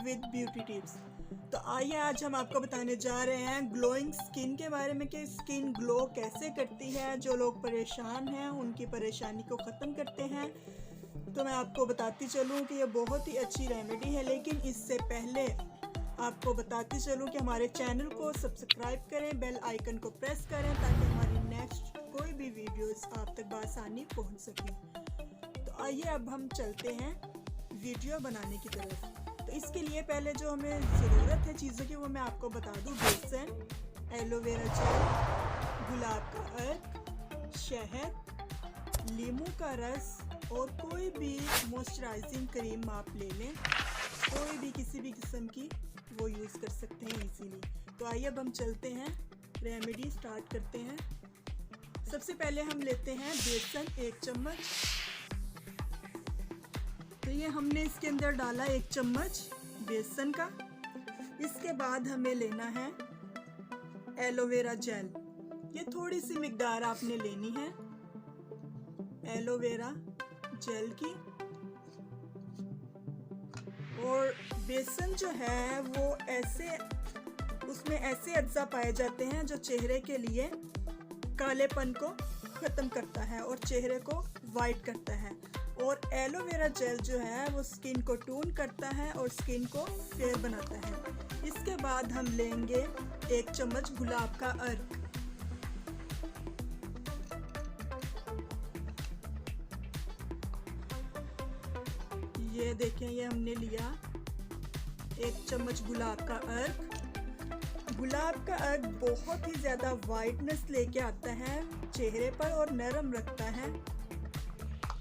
With beauty tips. तो आइए आज हम आपको बताने जा रहे हैं ग्लोइंग स्किन के बारे में कि स्किन ग्लो कैसे करती है। जो लोग परेशान हैं उनकी परेशानी को ख़त्म करते हैं। तो मैं आपको बताती चलूँ कि ये बहुत ही अच्छी रेमेडी है, लेकिन इससे पहले आपको बताती चलूँ कि हमारे चैनल को सब्सक्राइब करें, बेल आइकन को प्रेस करें ताकि हमारी नेक्स्ट कोई भी वीडियोस आप तक बआसानी पहुंच सके। तो आइए अब हम चलते हैं वीडियो बनाने की तरफ। तो इसके लिए पहले जो हमें ज़रूरत है चीज़ों की वो मैं आपको बता दूँ। बेसन, एलोवेरा जेल, गुलाब का अर्क, शहद, नींबू का रस और कोई भी मॉइस्चराइजिंग क्रीम आप ले लें, कोई भी किसी भी किस्म की वो यूज़ कर सकते हैं इजीली। तो आइए अब हम चलते हैं, रेमेडी स्टार्ट करते हैं। सबसे पहले हम लेते हैं बेसन 1 चम्मच। तो ये हमने इसके अंदर डाला 1 चम्मच बेसन का। इसके बाद हमें लेना है एलोवेरा जेल। ये थोड़ी सी मिकदार आपने लेनी है एलोवेरा जेल की। और बेसन जो है वो उसमें ऐसे अज्जा पाए जाते हैं जो चेहरे के लिए कालेपन को ख़त्म करता है और चेहरे को वाइट करता है। और एलोवेरा जेल जो है वो स्किन को टोन करता है और स्किन को फेयर बनाता है। इसके बाद हम लेंगे 1 चम्मच गुलाब का अर्क। ये देखें, ये हमने लिया 1 चम्मच गुलाब का अर्क। गुलाब का अर्क बहुत ही ज़्यादा वाइटनेस लेके आता है चेहरे पर और नरम रखता है।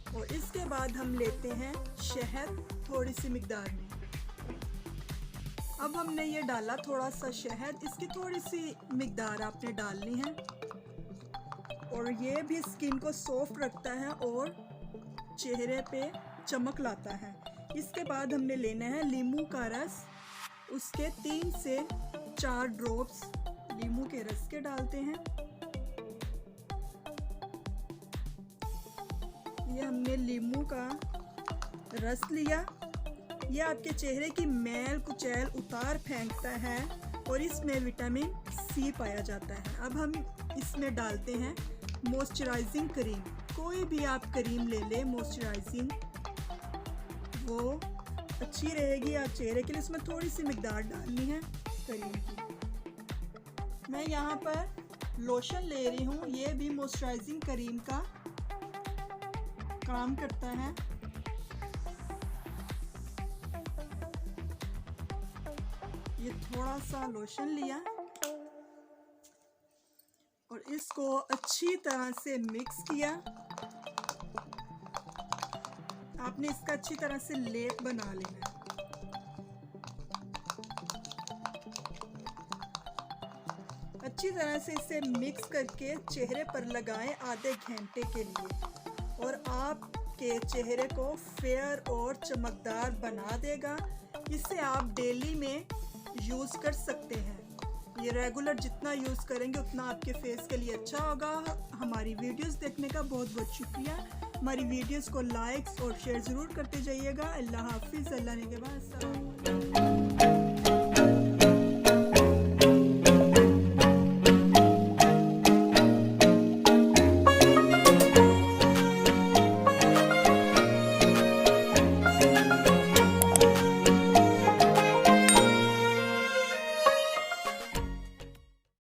और इसके बाद हम लेते हैं शहद थोड़ी सी मिकदार में। अब हमने ये डाला थोड़ा सा शहद, इसकी थोड़ी सी मिकदार आपने डालनी है। और ये भी स्किन को सॉफ्ट रखता है और चेहरे पे चमक लाता है। इसके बाद हमने लेना है नींबू का रस। उसके 3 से 4 ड्रॉप्स नींबू के रस के डालते हैं। ये हमने नींबू का रस लिया। ये आपके चेहरे की मैल कुचैल उतार फेंकता है और इसमें विटामिन सी पाया जाता है। अब हम इसमें डालते हैं मॉइस्चराइजिंग क्रीम। कोई भी आप क्रीम ले लें मॉइस्चराइजिंग, वो अच्छी रहेगी आप चेहरे के लिए। इसमें थोड़ी सी मिकदार डालनी है क्रीम की। मैं यहाँ पर लोशन ले रही हूँ, ये भी मॉइस्चराइजिंग क्रीम का काम करता है। ये थोड़ा सा लोशन लिया और इसको अच्छी तरह से मिक्स किया। आपने इसका अच्छी तरह से लेप बना लेना है। अच्छी तरह से इसे मिक्स करके चेहरे पर लगाएं आधे घंटे के लिए और आपके चेहरे को फेयर और चमकदार बना देगा। इसे आप डेली में यूज़ कर सकते हैं। ये रेगुलर जितना यूज़ करेंगे उतना आपके फेस के लिए अच्छा होगा। हमारी वीडियोस देखने का बहुत बहुत शुक्रिया। हमारी वीडियोस को लाइक्स और शेयर ज़रूर करते जाइएगा। अल्लाह हाफिज़। अल्लाह ने के बाद